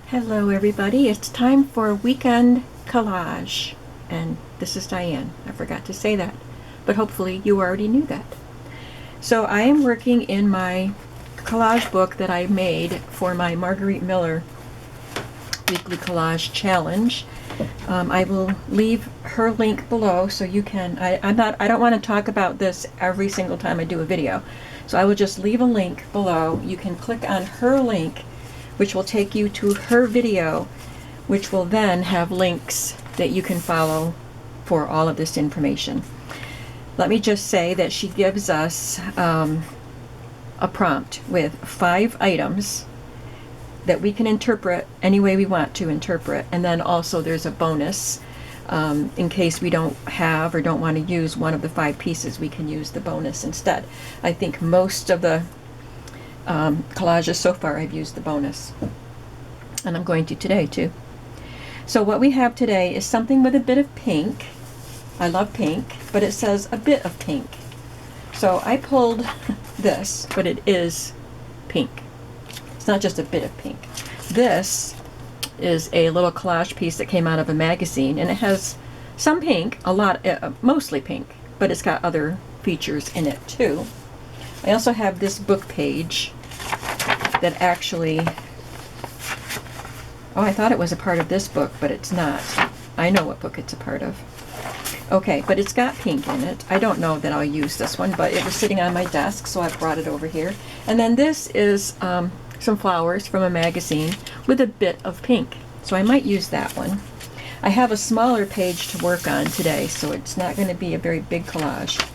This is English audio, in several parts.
Hello everybody, it's time for weekend collage, and this is Diane. I forgot to say that, but hopefully you already knew that. So I am working in my collage book that I made for my Marguerite Miller weekly collage challenge. I will leave her link below so you can, I don't want to talk about this every single time I do a video, so I will just leave a link below. You can click on her link, which will take you to her video, which will then have links that you can follow for all of this information. Let me just say that she gives us a prompt with 5 items that we can interpret any way we want to interpret, and then also there's a bonus in case we don't have or don't want to use one of the 5 pieces. We can use the bonus instead. I think most of the collages so far I've used the bonus, and I'm going to today too. So what we have today is something with a bit of pink. I love pink, but it says a bit of pink. So I pulled this, but it is pink. It's not just a bit of pink. This is a little collage piece that came out of a magazine, and it has some pink, a lot, mostly pink, but it's got other features in it too. I also have this book page that actually, oh, I thought it was a part of this book, but it's not. I know what book it's a part of. Okay, but it's got pink in it. I don't know that I'll use this one, but it was sitting on my desk, so I brought it over here. And then this is some flowers from a magazine with a bit of pink, so I might use that one. I have a smaller page to work on today, so it's not going to be a very big collage.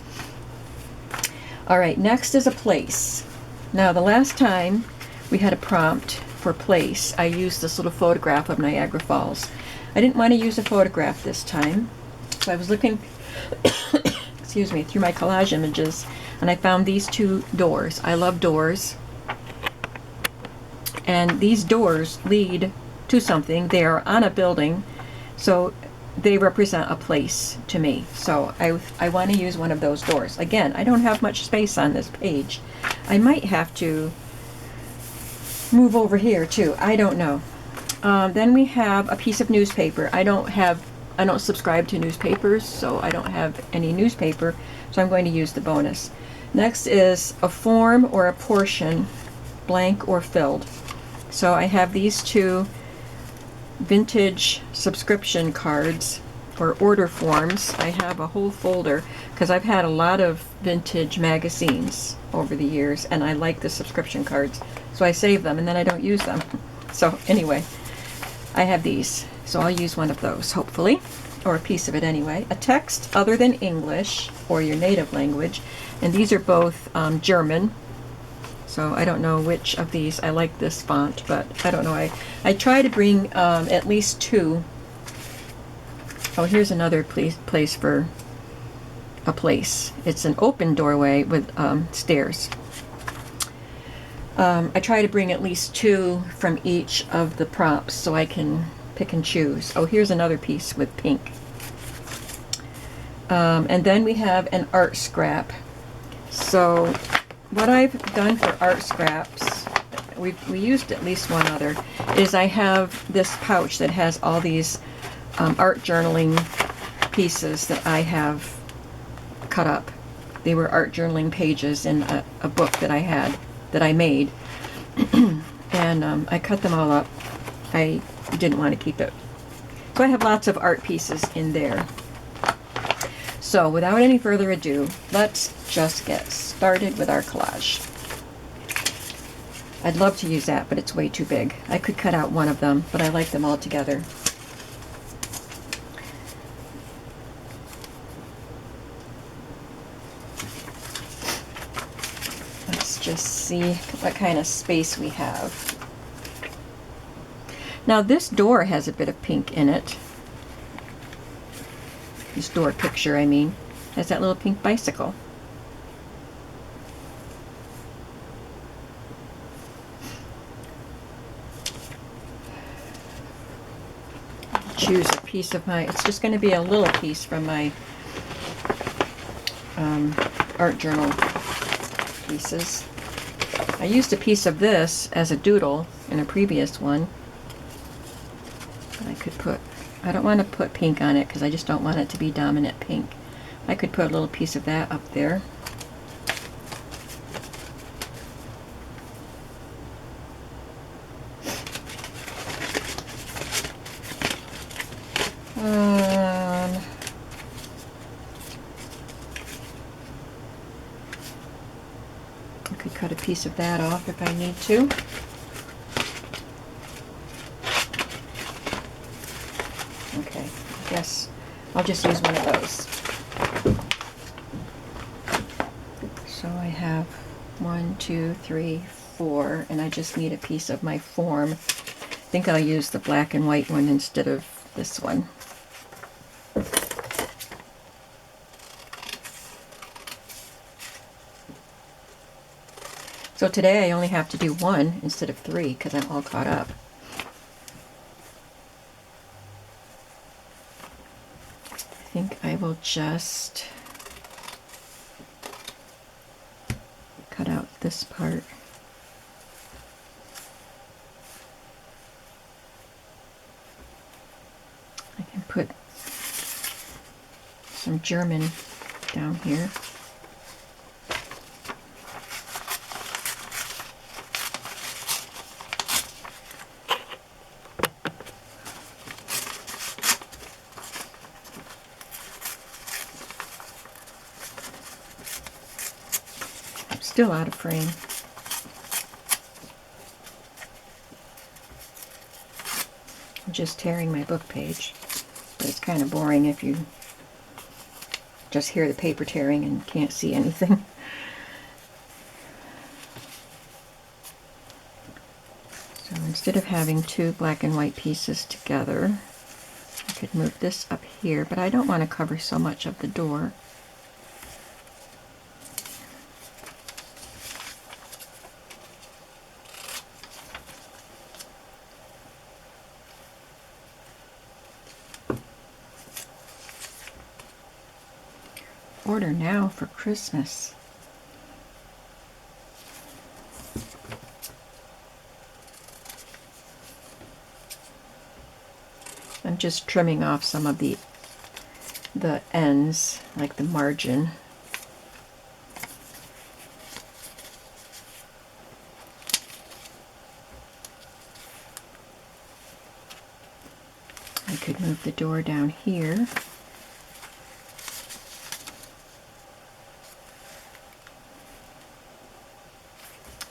All right, next is a place. Now, the last time we had a prompt for place, I used this little photograph of Niagara Falls. I didn't want to use a photograph this time, so I was looking excuse me, through my collage images, and I found these 2 doors. I love doors, and these doors lead to something. They are on a building, so they represent a place to me. So I want to use one of those doors. Again, I don't have much space on this page. I might have to move over here too. I don't know. Then we have a piece of newspaper. I don't subscribe to newspapers, so I don't have any newspaper, so I'm going to use the bonus. Next is a form or a portion, blank or filled. So I have these 2 vintage subscription cards or order forms. I have a whole folder because I've had a lot of vintage magazines over the years, and I like the subscription cards, so I save them and then I don't use them. So anyway, I have these, so I'll use one of those hopefully, or a piece of it anyway. A text other than English or your native language, and these are both German. So I don't know which of these. I like this font, but I don't know. I try to bring at least 2. Oh, here's another place for a place. It's an open doorway with stairs. I try to bring at least 2 from each of the prompts so I can pick and choose. Oh, here's another piece with pink. And then we have an art scrap. So what I've done for art scraps, we used at least one other, is I have this pouch that has all these art journaling pieces that I have cut up. They were art journaling pages in a book that I had, that I made, and I cut them all up. I didn't want to keep it. So I have lots of art pieces in there. So without any further ado, let's just get started with our collage. I'd love to use that, but it's way too big. I could cut out one of them, but I like them all together. Let's just see what kind of space we have. Now this door has a bit of pink in it. This door picture, I mean, has that little pink bicycle. Choose a piece of my, it's just going to be a little piece from my art journal pieces. I used a piece of this as a doodle in a previous one. could put, I don't want to put pink on it because I just don't want it to be dominant pink. I could put a little piece of that up there. I could cut a piece of that off if I need to. Okay, I guess I'll just use one of those. So I have 1, 2, 3, 4, and I just need a piece of my form. I think I'll use the black and white one instead of this one. So today I only have to do 1 instead of 3 because I'm all caught up. I think I will just cut out this part. I can put some German down here. Still out of frame. I'm just tearing my book page, but it's kind of boring if you just hear the paper tearing and can't see anything. So instead of having 2 black and white pieces together, I could move this up here, but I don't want to cover so much of the door. Order now for Christmas. I'm just trimming off some of the ends, like the margin. I could move the door down here.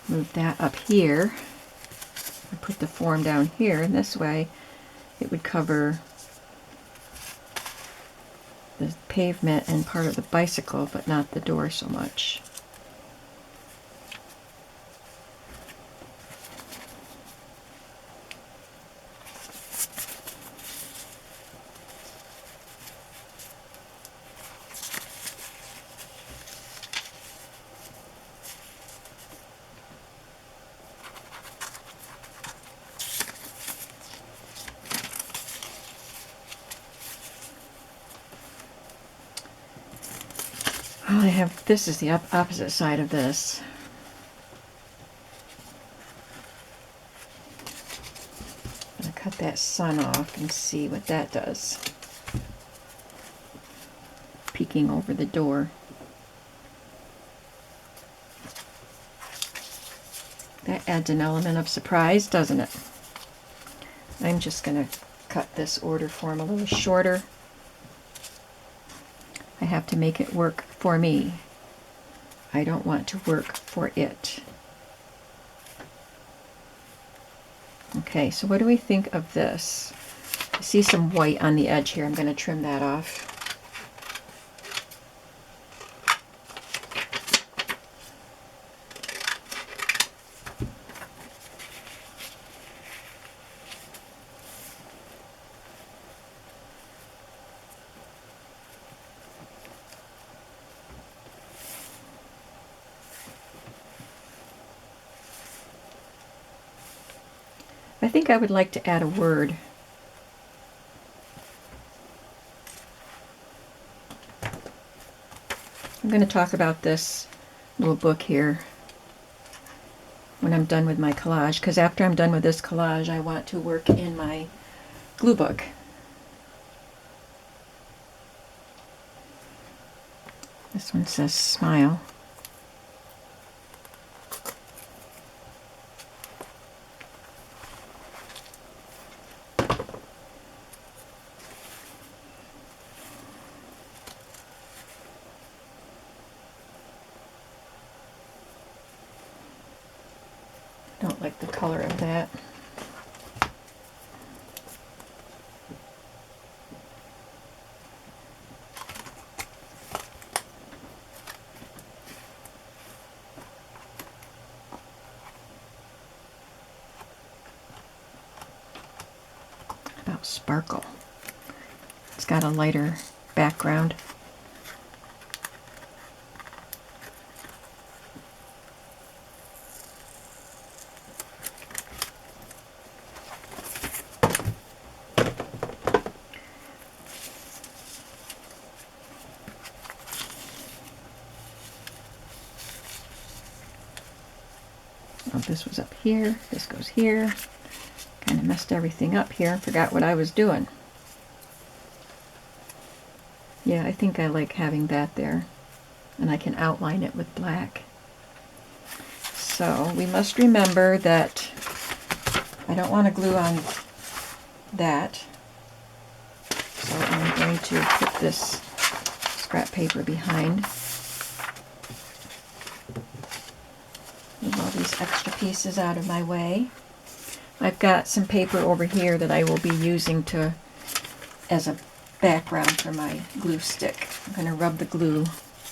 Move that up here. I put the form down here, and this way it would cover the pavement and part of the bicycle, but not the door so much. I have, this is the opposite side of this. I'm going to cut that sun off and see what that does. Peeking over the door. That adds an element of surprise, doesn't it? I'm just going to cut this order form a little shorter. I have to make it work for me. I don't want to work for it. Okay, so what do we think of this? I see some white on the edge here. I'm going to trim that off. I think I would like to add a word. I'm going to talk about this little book here when I'm done with my collage, because after I'm done with this collage, I want to work in my glue book. This one says smile. Don't like the color of that. About sparkle. It's got a lighter background. Oh, this was up here, this goes here. Kind of messed everything up here, forgot what I was doing. Yeah, I think I like having that there, and I can outline it with black. So we must remember that I don't want to glue on that, so I'm going to put this scrap paper behind. Move all these extra pieces out of my way. I've got some paper over here that I will be using as a background for my glue stick. I'm going to rub the glue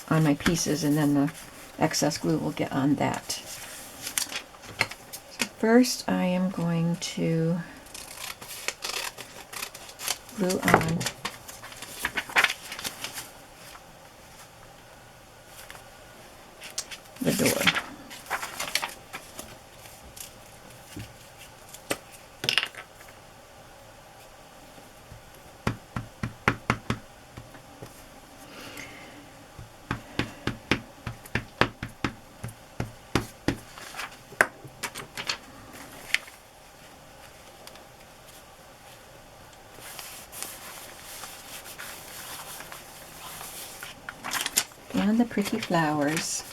on my pieces and then the excess glue will get on that. So first I am going to glue on the door. And the pretty flowers.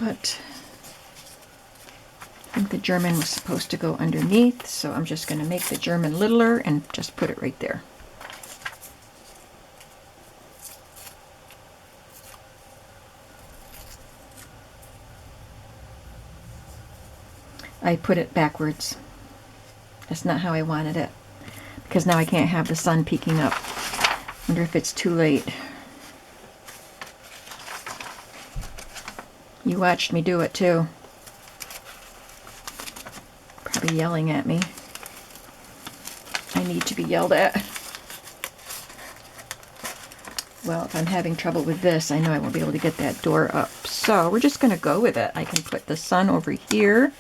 But I think the German was supposed to go underneath, so I'm just going to make the German littler and just put it right there. I put it backwards. That's not how I wanted it, because now I can't have the sun peeking up. Wonder if it's too late. You watched me do it too. Probably yelling at me. I need to be yelled at. Well, if I'm having trouble with this, I know I won't be able to get that door up. So we're just going to go with it. I can put the sun over here.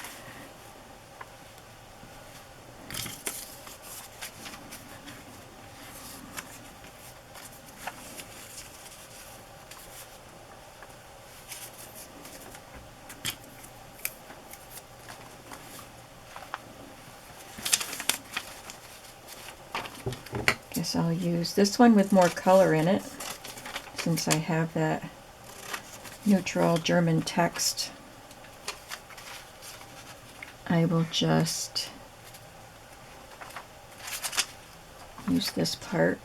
Guess I'll use this one with more color in it, since I have that neutral German text. I will just use this part.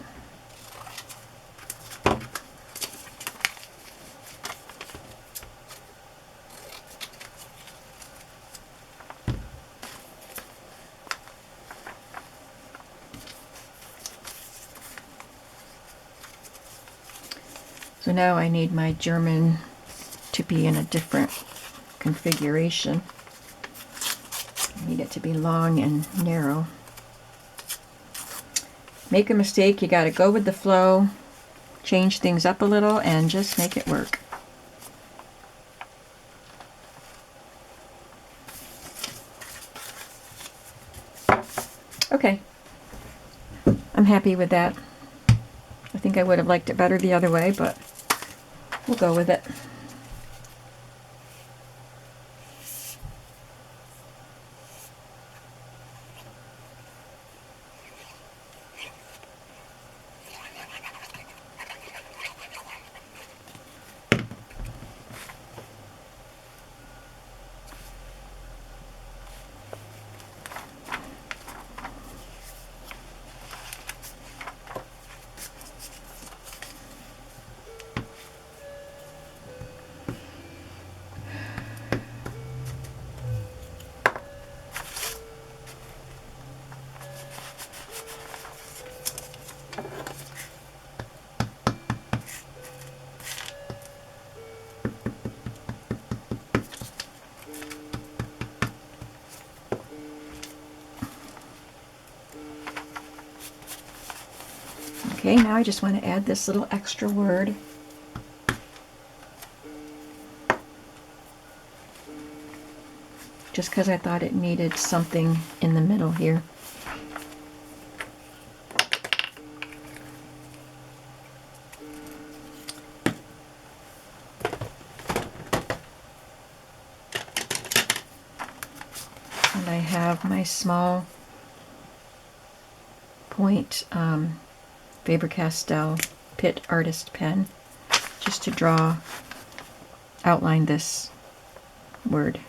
So now I need my German to be in a different configuration. I need it to be long and narrow. make a mistake, you got to go with the flow, change things up a little, and just make it work. Okay, I'm happy with that. I think I would have liked it better the other way, but we'll go with it. Okay, now I just want to add this little extra word. Just because I thought it needed something in the middle here. And I have my small point Faber-Castell Pitt Artist pen just to outline this word.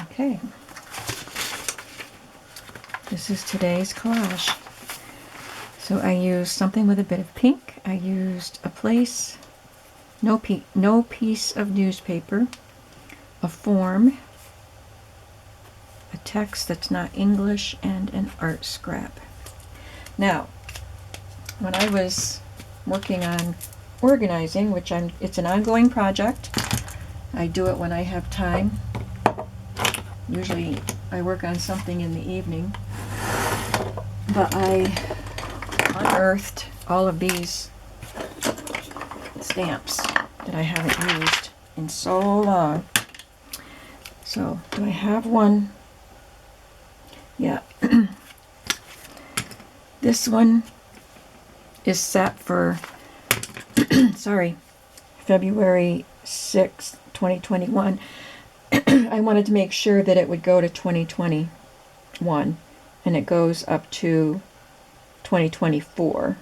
Okay, this is today's collage. So I used something with a bit of pink. I used a place, no piece of newspaper, a form, a text that's not English, and an art scrap. Now, when I was working on organizing, which it's an ongoing project. I do it when I have time. Usually I work on something in the evening, but I unearthed all of these stamps that I haven't used in so long. So, do I have one? Yeah. This one is set for, sorry, February 6th, 2021. I wanted to make sure that it would go to 2021, and it goes up to 2024.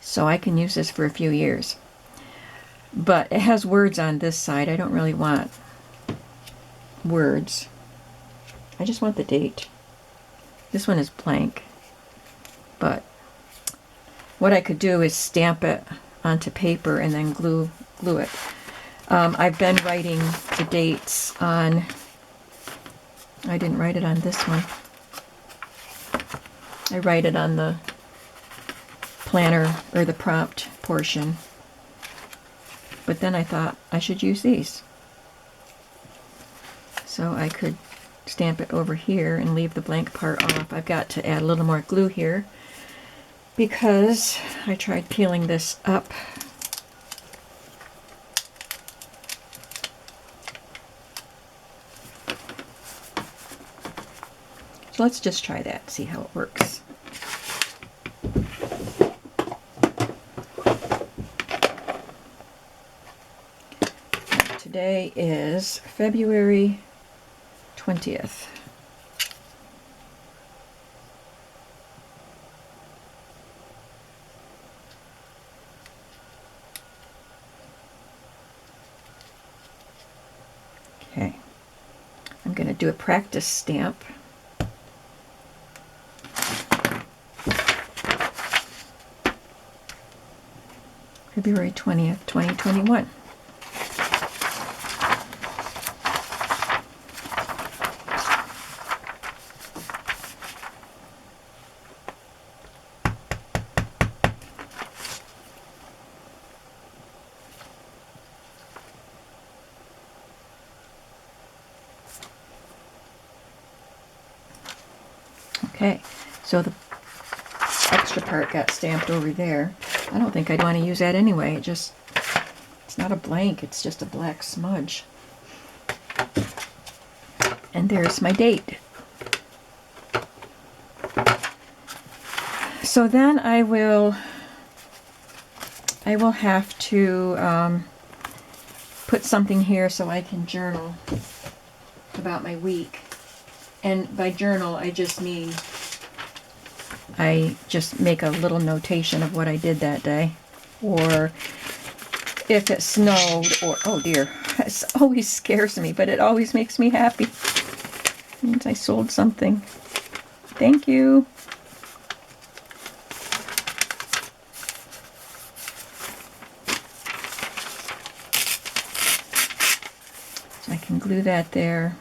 So I can use this for a few years. But it has words on this side. I don't really want words. I just want the date. This one is blank. But what I could do is stamp it onto paper and then glue it. I've been writing the dates on, I didn't write it on this one. I write it on the planner or the prompt portion. But then I thought I should use these. So I could stamp it over here and leave the blank part off. I've got to add a little more glue here because I tried peeling this up. So let's just try that, see how it works. Today is February 20th. Okay, I'm going to do a practice stamp. February 20th, 2021. Okay, so the extra part got stamped over there. I don't think I'd want to use that anyway. It's not a blank, it's just a black smudge. And there's my date. So then I will have to put something here so I can journal about my week. And by journal, I just mean I just make a little notation of what I did that day. Or if it snowed, or, oh dear, it always scares me, but it always makes me happy. It means I sold something. Thank you. So I can glue that there.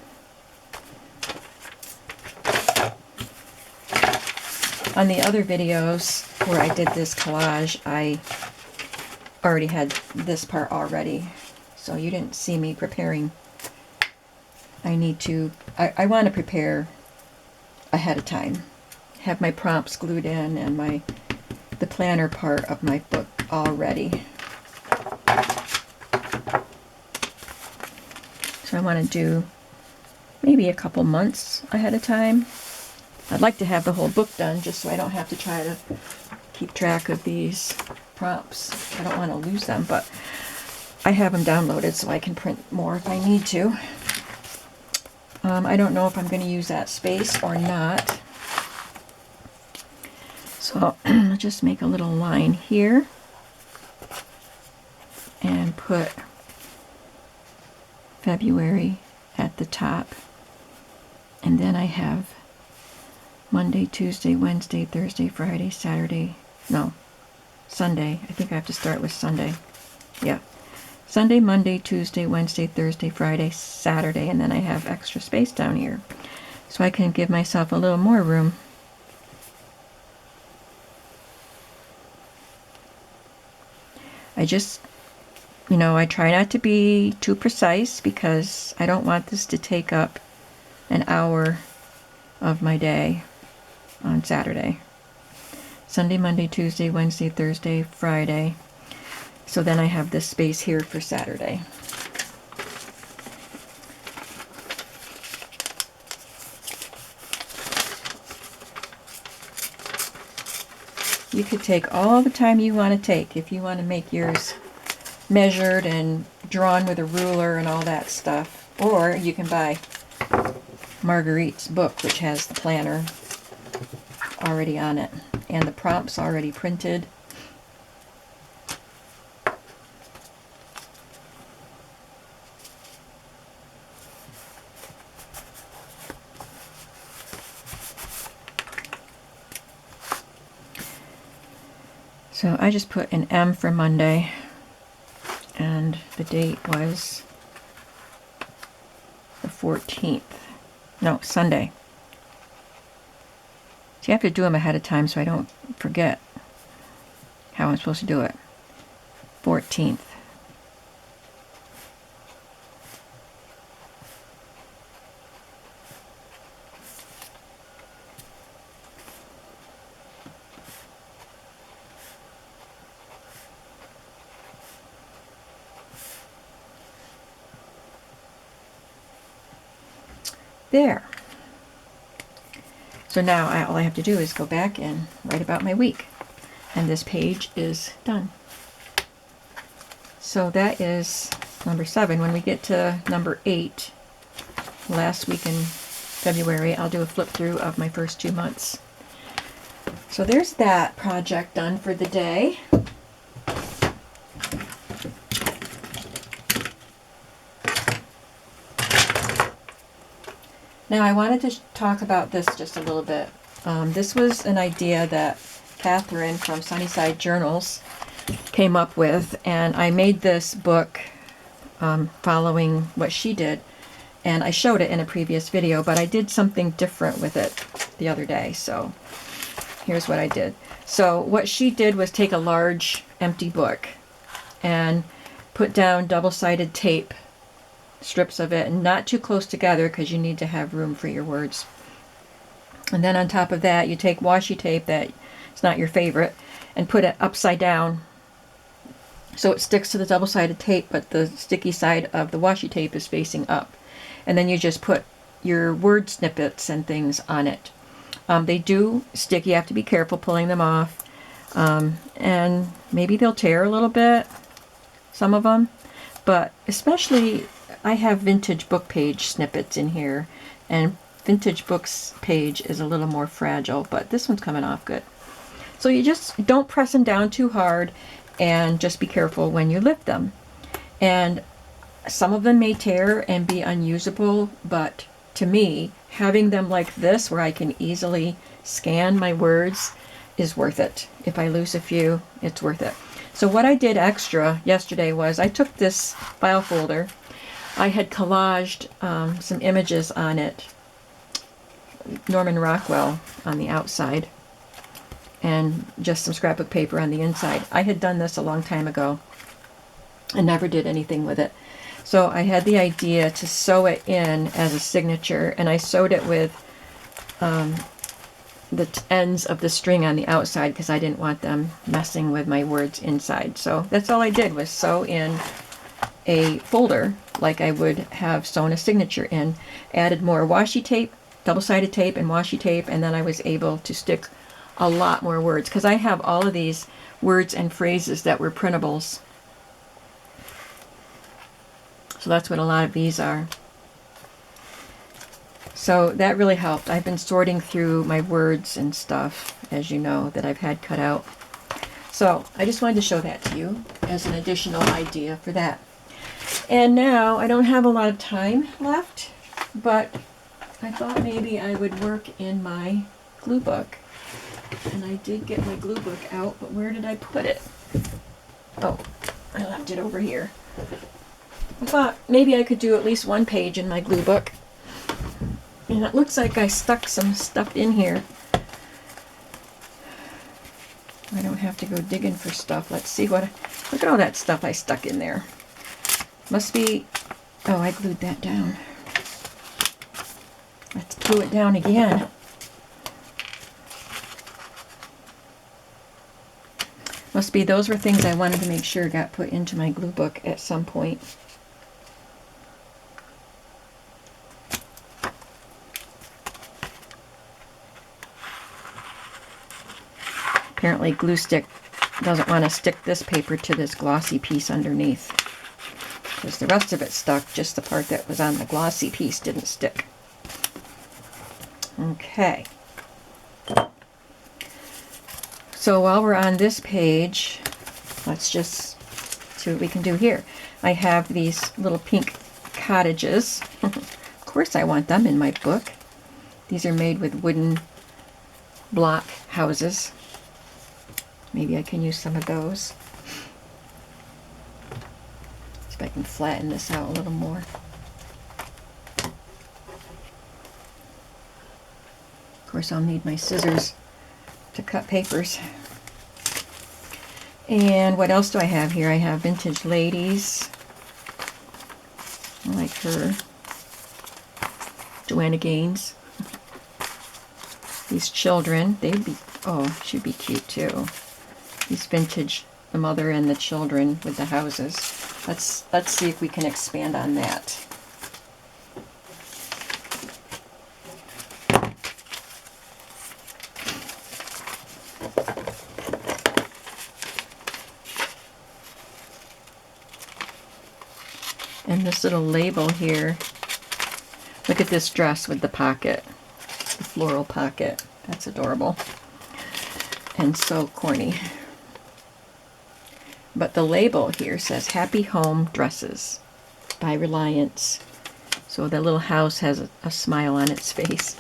On the other videos where I did this collage, I already had this part already, so you didn't see me preparing. I want to prepare ahead of time. Have my prompts glued in and the planner part of my book all ready. So I want to do maybe a couple months ahead of time. I'd like to have the whole book done just so I don't have to try to keep track of these prompts. I don't want to lose them, but I have them downloaded so I can print more if I need to. I don't know if I'm going to use that space or not. So I'll just make a little line here and put February at the top. And then I have Monday, Tuesday, Wednesday, Thursday, Friday, Saturday. No, Sunday. I think I have to start with Sunday. Yeah. Sunday, Monday, Tuesday, Wednesday, Thursday, Friday, Saturday, and then I have extra space down here. So I can give myself a little more room. I just, I try not to be too precise because I don't want this to take up an hour of my day on Saturday. Sunday, Monday, Tuesday, Wednesday, Thursday, Friday. So then I have this space here for Saturday. You could take all the time you want to take if you want to make yours measured and drawn with a ruler and all that stuff. Or you can buy Marguerite's book, which has the planner already on it and the prompts already printed. So I just put an M for Monday, and the date was the 14th. No, Sunday. So you have to do them ahead of time so I don't forget how I'm supposed to do it. 14th. There. So now all I have to do is go back and write about my week. And this page is done. So that is number 7. When we get to number 8, last week in February, I'll do a flip through of my first 2 months. So there's that project done for the day. Now I wanted to talk about this just a little bit. This was an idea that Catherine from Sunnyside Journals came up with, and I made this book following what she did, and I showed it in a previous video, but I did something different with it the other day, so here's what I did. So what she did was take a large empty book and put down double-sided tape, strips of it, and not too close together because you need to have room for your words. And then on top of that, you take washi tape that is not your favorite and put it upside down so it sticks to the double-sided tape, but the sticky side of the washi tape is facing up. And then you just put your word snippets and things on it. They do stick. You have to be careful pulling them off. And maybe they'll tear a little bit, some of them. But especially, I have vintage book page snippets in here. And vintage books page is a little more fragile, but this one's coming off good. So you just don't press them down too hard, and just be careful when you lift them. And some of them may tear and be unusable, but to me, having them like this where I can easily scan my words is worth it. If I lose a few, it's worth it. So what I did extra yesterday was I took this file folder. I had collaged some images on it, Norman Rockwell on the outside, and just some scrapbook paper on the inside. I had done this a long time ago and never did anything with it. So I had the idea to sew it in as a signature, and I sewed it with the ends of the string on the outside because I didn't want them messing with my words inside. So that's all I did, was sew in a folder like I would have sewn a signature in. Added more washi tape, double-sided tape and washi tape, and then I was able to stick a lot more words because I have all of these words and phrases that were printables. So that's what a lot of these are. So that really helped. I've been sorting through my words and stuff, as you know, that I've had cut out. So I just wanted to show that to you as an additional idea for that. And now I don't have a lot of time left, but I thought maybe I would work in my glue book. And I did get my glue book out, but where did I put it? Oh, I left it over here. I thought maybe I could do at least one page in my glue book. And it looks like I stuck some stuff in here. I don't have to go digging for stuff. Let's see what... Look at all that stuff I stuck in there. Must be... Oh, I glued that down. Let's glue it down again. Must be those were things I wanted to make sure got put into my glue book at some point. Apparently glue stick doesn't want to stick this paper to this glossy piece underneath, because the rest of it stuck, just the part that was on the glossy piece didn't stick. Okay. So while we're on this page, let's just see what we can do here. I have these little pink cottages. Of course I want them in my book. These are made with wooden block houses. Maybe I can use some of those. See if I can flatten this out a little more. Of course I'll need my scissors to cut papers. And what else do I have here? I have Vintage Ladies. I like her. Joanna Gaines. These children, they'd be, oh, she'd be cute too. These vintage, the mother and the children with the houses. Let's see if we can expand on that. And this little label here, look at this dress with the pocket, the floral pocket. That's adorable and so corny. But the label here says Happy Home Dresses by Reliance. So the little house has a smile on its face.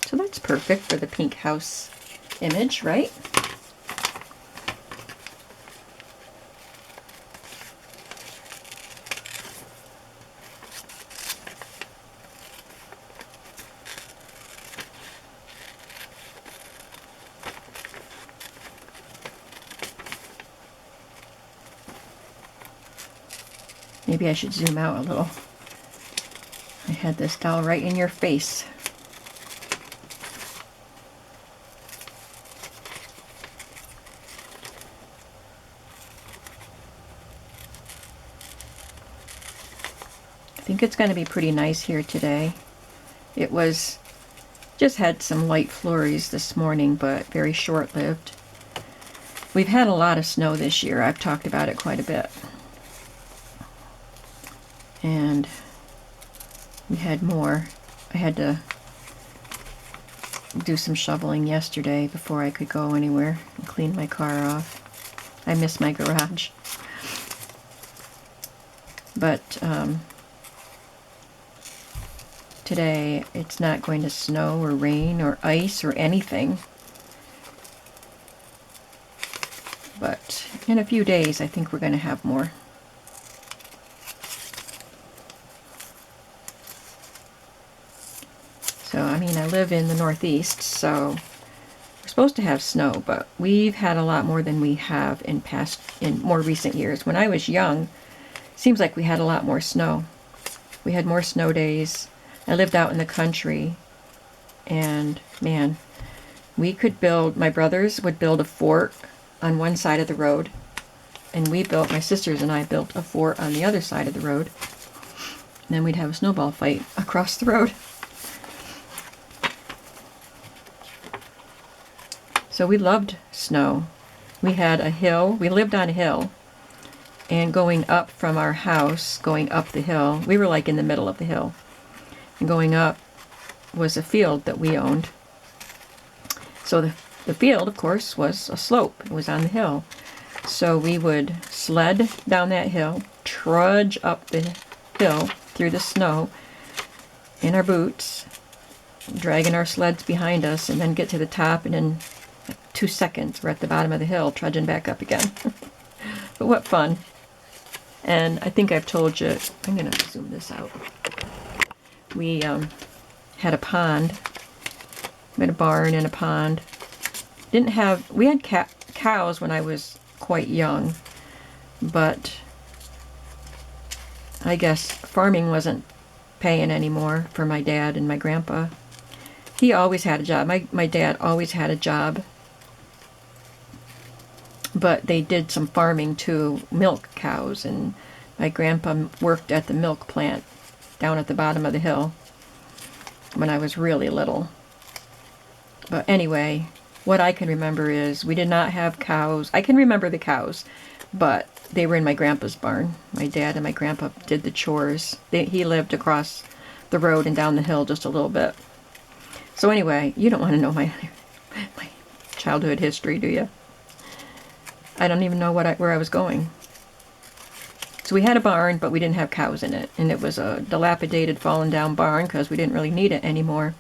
So that's perfect for the pink house image, right? Maybe I should zoom out a little. I had this doll right in your face. think it's going to be pretty nice here today. It was just had some light flurries this morning, but very short-lived. We've had a lot of snow this year. I've talked about it quite a bit. And we had more. I had to do some shoveling yesterday before I could go anywhere and clean my car off. I miss my garage. But today it's not going to snow or rain or ice or anything. But in a few days I think we're going to have more. So, I mean, I live in the Northeast, so we're supposed to have snow, but we've had a lot more than we have in more recent years. When I was young, it seems like we had a lot more snow. We had more snow days. I lived out in the country, and man, my brothers would build a fort on one side of the road, and my sisters and I built a fort on the other side of the road. And then we'd have a snowball fight across the road. So we loved snow. We had a hill. We lived on a hill. And going up from our house, going up the hill, we were like in the middle of the hill. And going up was a field that we owned. So the field, of course, was a slope. It was on the hill. So we would sled down that hill, trudge up the hill through the snow in our boots, dragging our sleds behind us, and then get to the top, and in 2 seconds we're at the bottom of the hill, trudging back up again. But what fun. And I think I've told you, I'm going to zoom this out. We had a pond. We had a barn and a pond. We had cows when I was quite young, but I guess farming wasn't paying anymore for my dad and my grandpa. He always had a job. My dad always had a job, but they did some farming to milk cows, and my grandpa worked at the milk plant down at the bottom of the hill when I was really little. But anyway, what I can remember is we did not have cows. I can remember the cows, but they were in my grandpa's barn. My dad and my grandpa did the chores. He lived across the road and down the hill just a little bit. So anyway, you don't want to know my childhood history, do you? I don't even know where I was going. So we had a barn, but we didn't have cows in it. And it was a dilapidated, fallen down barn because we didn't really need it anymore.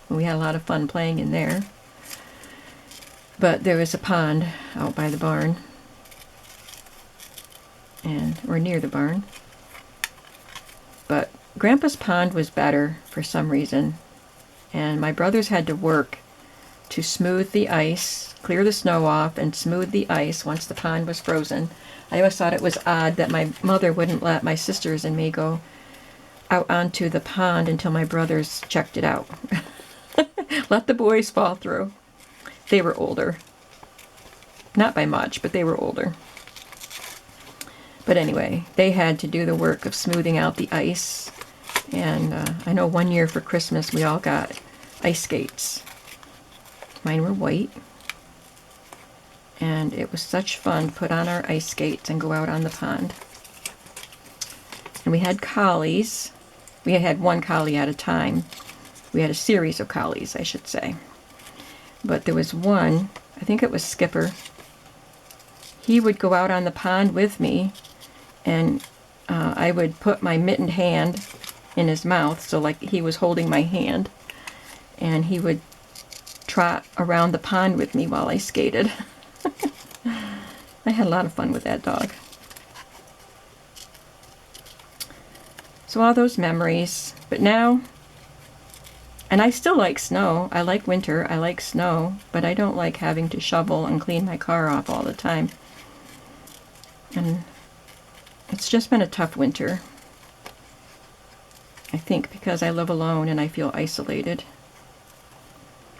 And we had a lot of fun playing in there. But there was a pond out by the barn. Or near the barn. But Grandpa's pond was better for some reason. And my brothers had to work to smooth the ice, clear the snow off, and smooth the ice once the pond was frozen. I always thought it was odd that my mother wouldn't let my sisters and me go out onto the pond until my brothers checked it out. Let the boys fall through. They were older. Not by much, but they were older. But anyway, they had to do the work of smoothing out the ice. And I know one year for Christmas we all got ice skates. Mine were white. And it was such fun to put on our ice skates and go out on the pond. And we had collies. We had one collie at a time. We had a series of collies, I should say. But there was one, I think it was Skipper. He would go out on the pond with me, and I would put my mittened hand in his mouth, so like he was holding my hand, and he would trot around the pond with me while I skated. I had a lot of fun with that dog. So all those memories, but now, and I still like snow. I like winter, I like snow, but I don't like having to shovel and clean my car off all the time. And it's just been a tough winter. I think because I live alone and I feel isolated.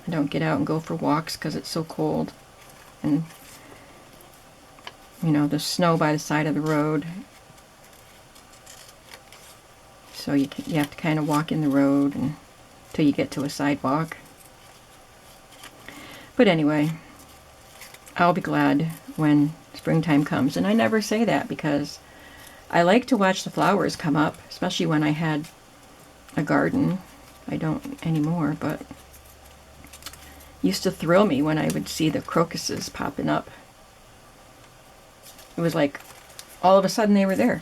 I don't get out and go for walks because it's so cold. And, you know, the snow by the side of the road. It's So you have to kind of walk in the road until you get to a sidewalk. But anyway, I'll be glad when springtime comes. And I never say that because I like to watch the flowers come up, especially when I had a garden. I don't anymore, but it used to thrill me when I would see the crocuses popping up. It was like all of a sudden they were there.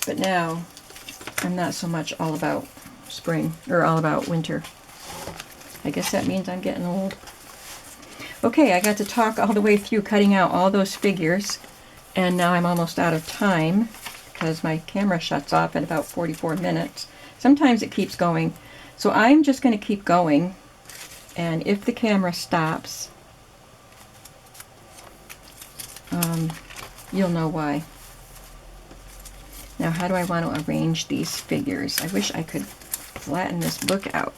But now I'm not so much all about spring or all about winter. I guess that means I'm getting old. Okay, I got to talk all the way through cutting out all those figures, and now I'm almost out of time because my camera shuts off at about 44 minutes. Sometimes it keeps going. So I'm just going to keep going, and if the camera stops, you'll know why. Now, how do I want to arrange these figures? I wish I could flatten this book out.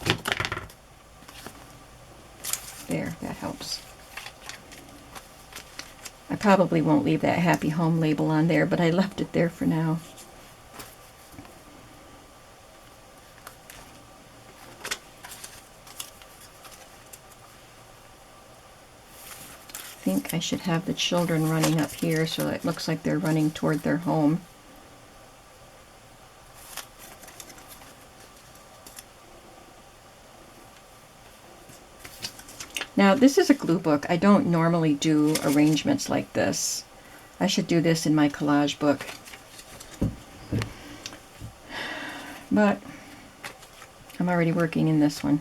There, that helps. I probably won't leave that Happy Home label on there, but I left it there for now. I think I should have the children running up here so that it looks like they're running toward their home. Now, this is a glue book. I don't normally do arrangements like this. I should do this in my collage book. But I'm already working in this one.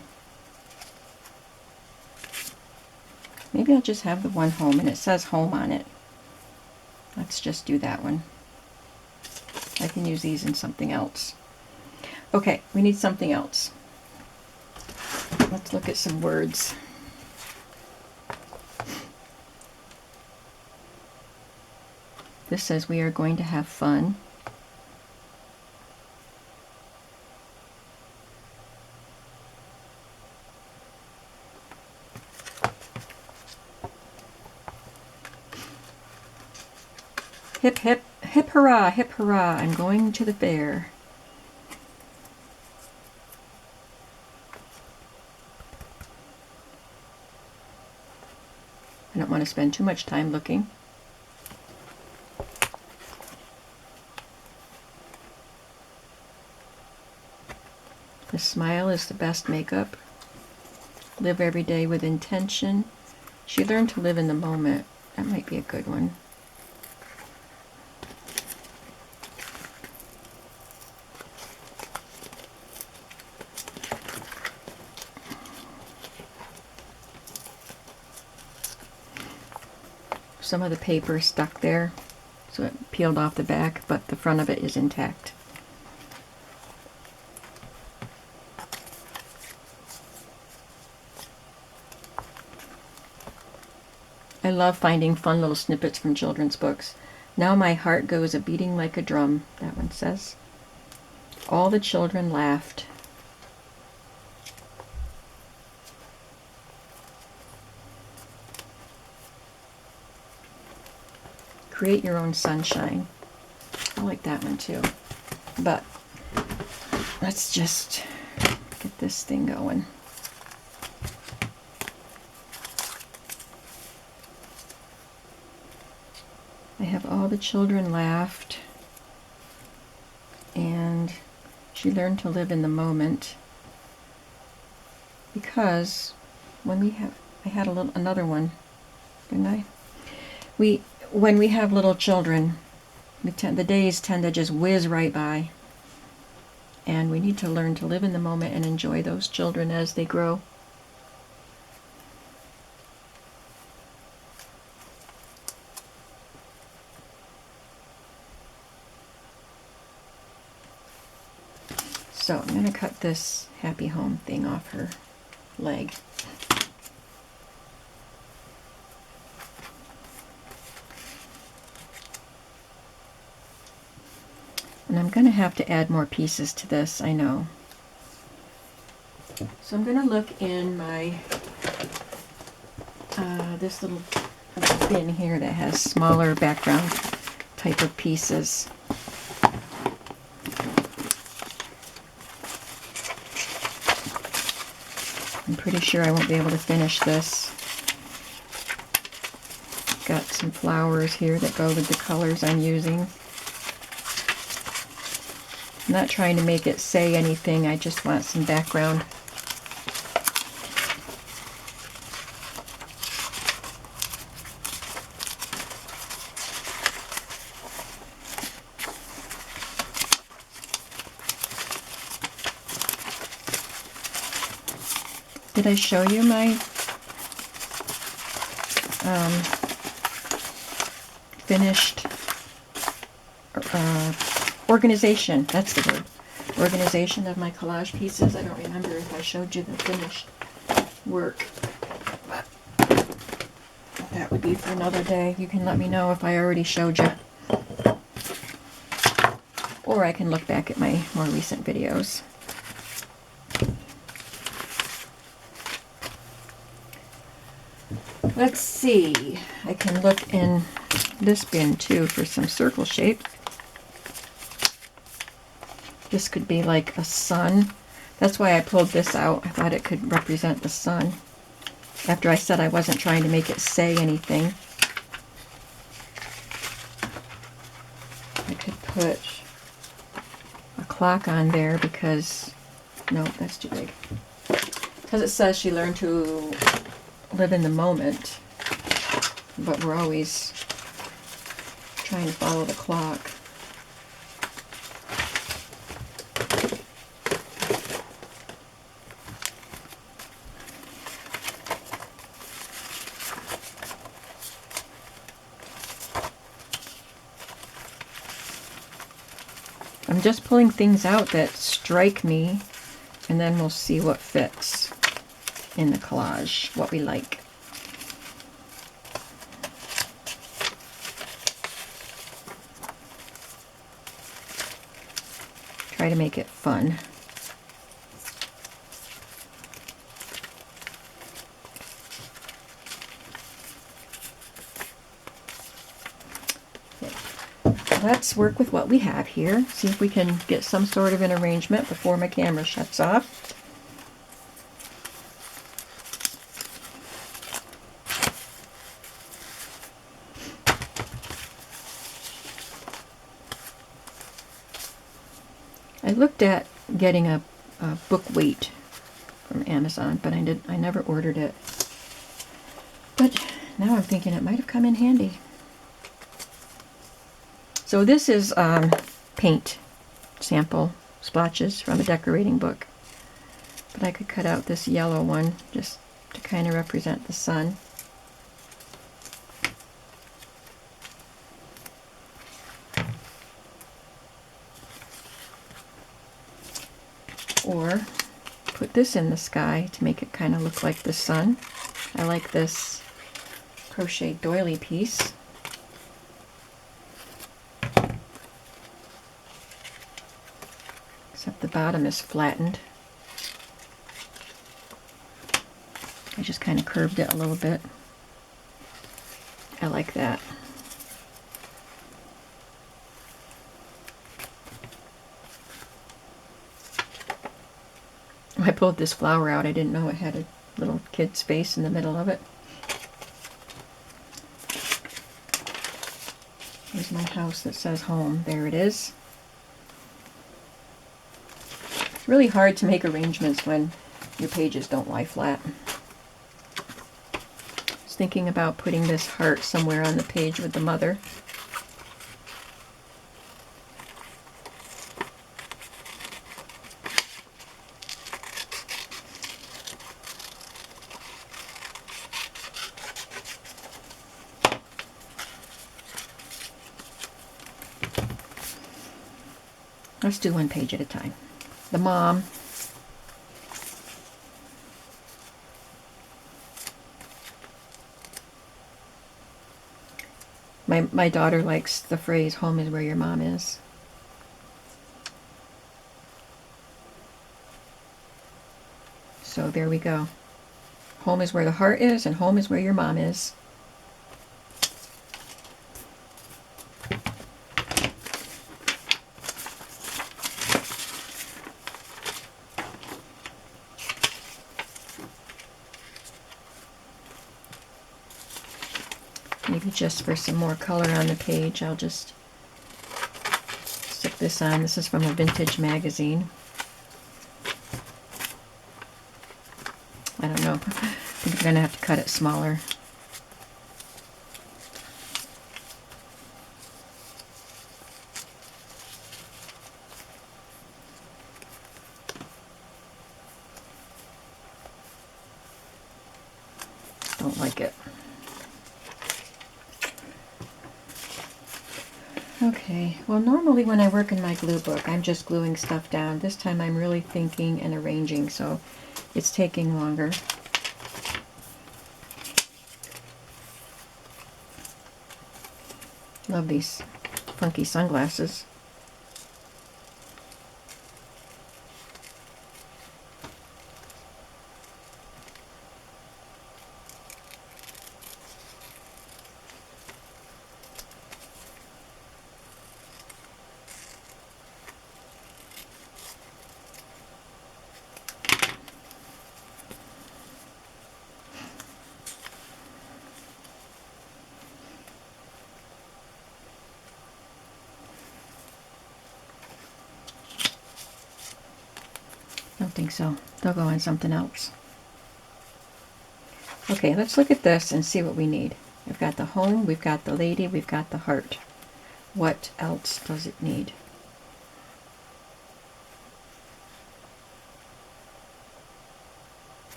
Maybe I'll just have the one home, and it says home on it. Let's just do that one. I can use these in something else. Okay, we need something else. Let's look at some words. This says we are going to have fun. Hip, hip, hip hurrah, I'm going to the fair. I don't want to spend too much time looking. The smile is the best makeup. Live every day with intention. She learned to live in the moment. That might be a good one. Some of the paper stuck there, so it peeled off the back, but the front of it is intact. I love finding fun little snippets from children's books. Now my heart goes a-beating like a drum, that one says. All the children laughed. Create your own sunshine. I like that one too. But let's just get this thing going. I have all the children laughed, and she learned to live in the moment, because when we have, I had another one, didn't I? When we have little children, the days tend to just whiz right by, and we need to learn to live in the moment and enjoy those children as they grow. So I'm going to cut this Happy Home thing off her leg. And I'm going to have to add more pieces to this, I know. So I'm going to look in my, this little bin here that has smaller background type of pieces. I'm pretty sure I won't be able to finish this. Got some flowers here that go with the colors I'm using. I'm not trying to make it say anything, I just want some background. Did I show you my finished organization? That's the word. Organization of my collage pieces. I don't remember if I showed you the finished work. But that would be for another day. You can let me know if I already showed you. Or I can look back at my more recent videos. Let's see, I can look in this bin too for some circle shapes. This could be like a sun. That's why I pulled this out. I thought it could represent the sun. After I said I wasn't trying to make it say anything. I could put a clock on there because, no, that's too big. Because it says she learned to live in the moment, but we're always trying to follow the clock. I'm just pulling things out that strike me, and then we'll see what fits in the collage, what we like. Try to make it fun. Okay. Let's work with what we have here. See if we can get some sort of an arrangement before my camera shuts off. I looked at getting a book weight from Amazon, but I never ordered it. But now I'm thinking it might have come in handy. So this is paint sample splotches from a decorating book. But I could cut out this yellow one just to kind of represent the sun. Or put this in the sky to make it kind of look like the sun. I like this crochet doily piece. Except the bottom is flattened. I just kind of curved it a little bit. I like that. I pulled this flower out. I didn't know it had a little kid's face in the middle of it. Here's my house that says home. There it is. It's really hard to make arrangements when your pages don't lie flat. I was thinking about putting this heart somewhere on the page with the mother. Let's do one page at a time. The mom. My daughter likes the phrase, home is where your mom is. So there we go. Home is where the heart is, and home is where your mom is. maybe just for some more color on the page, I'll just stick this on. This is from a vintage magazine. I don't know. I think I'm going to have to cut it smaller. Don't like it. Okay, well normally when I work in my glue book, I'm just gluing stuff down. This time I'm really thinking and arranging, so it's taking longer. Love these funky sunglasses. I don't think so. They'll go on something else. Okay, let's look at this and see what we need. We've got the home, we've got the lady, we've got the heart. What else does it need?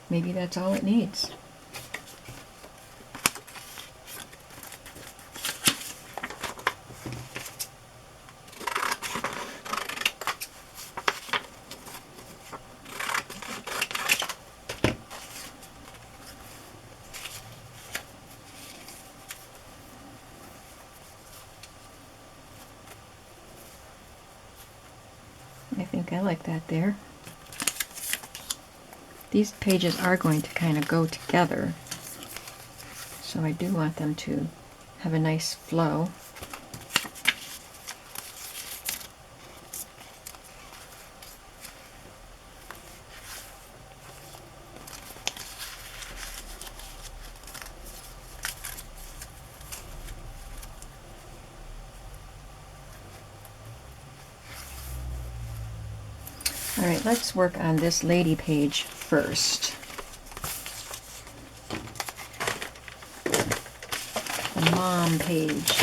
Maybe that's all it needs. I think I like that there. These pages are going to kind of go together, so I do want them to have a nice flow. All right, let's work on this lady page first. The mom page.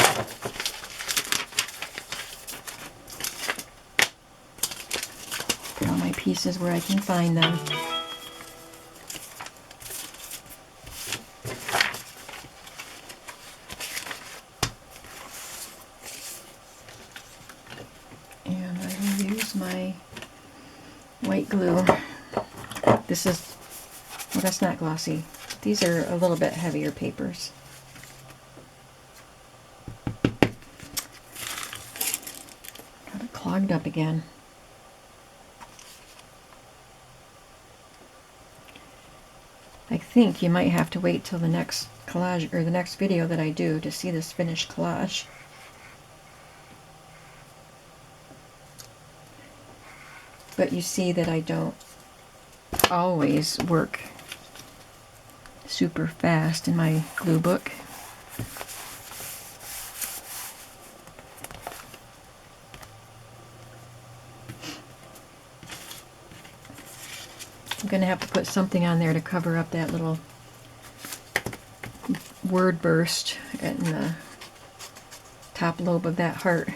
Put all my pieces where I can find them. And I will use my white glue. This is, well, that's not glossy. These are a little bit heavier papers. Got it clogged up again. I think you might have to wait till the next collage or the next video that I do to see this finished collage. But you see that I don't always work super fast in my glue book. I'm going to have to put something on there to cover up that little word burst in the top lobe of that heart.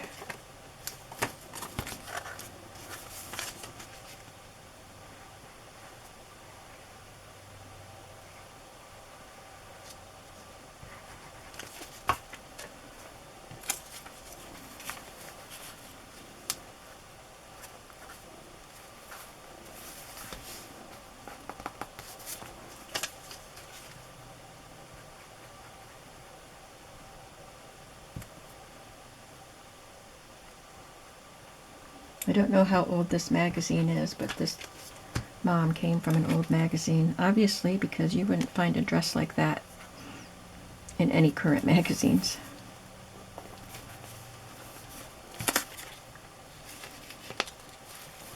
I don't know how old this magazine is, but this mom came from an old magazine, obviously, because you wouldn't find a dress like that in any current magazines.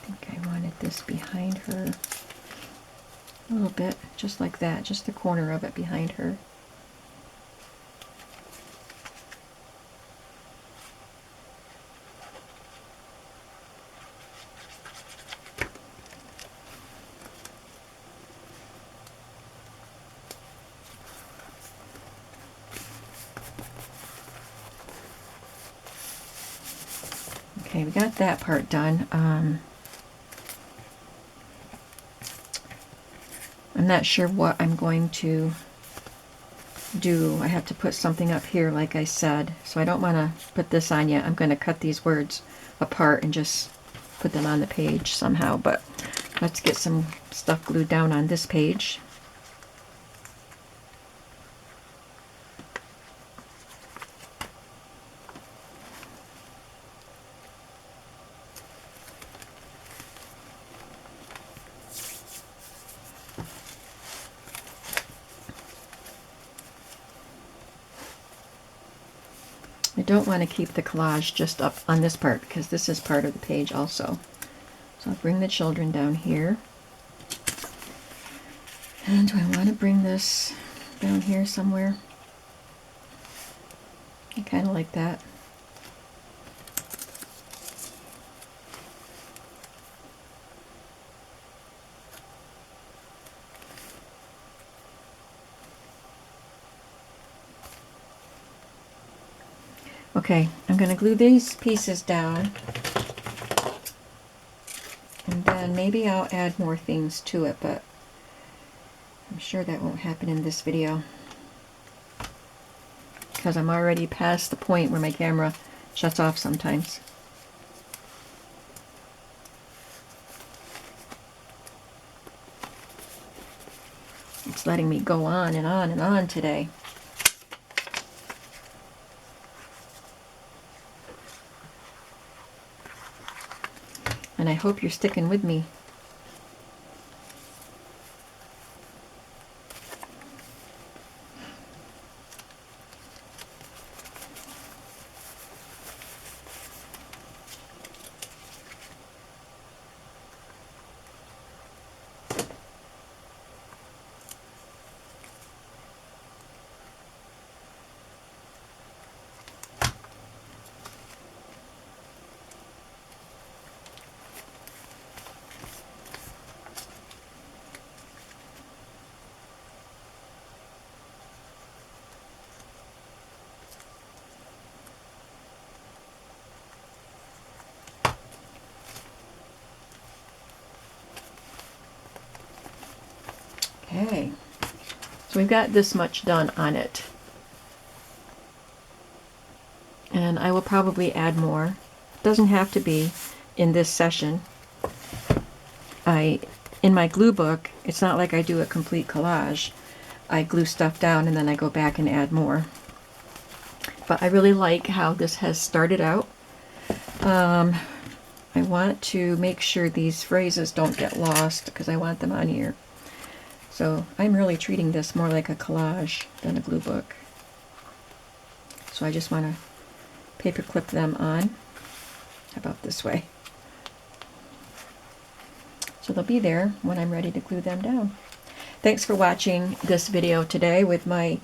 I think I wanted this behind her a little bit, just like that, just the corner of it behind her. Okay, we got that part done. I'm not sure what I'm going to do. I have to put something up here, like I said, so I don't want to put this on yet. I'm going to cut these words apart and just put them on the page somehow, but let's get some stuff glued down on this page. I don't want to keep the collage just up on this part because this is part of the page also. So I'll bring the children down here. And do I want to bring this down here somewhere? I kind of like that. Okay, I'm going to glue these pieces down, and then maybe I'll add more things to it, but I'm sure that won't happen in this video because I'm already past the point where my camera shuts off sometimes. It's letting me go on and on and on today. And I hope you're sticking with me. Okay, so we've got this much done on it. And I will probably add more. It doesn't have to be in this session. In my glue book, it's not like I do a complete collage. I glue stuff down and then I go back and add more. But I really like how this has started out. I want to make sure these phrases don't get lost because I want them on here. So I'm really treating this more like a collage than a glue book. So I just want to paper clip them on. How about this way? So they'll be there when I'm ready to glue them down. Thanks for watching this video today with my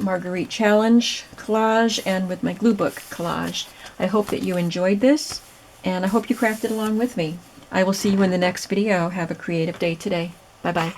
Marguerite Challenge collage and with my glue book collage. I hope that you enjoyed this, and I hope you crafted along with me. I will see you in the next video. Have a creative day today. Bye-bye.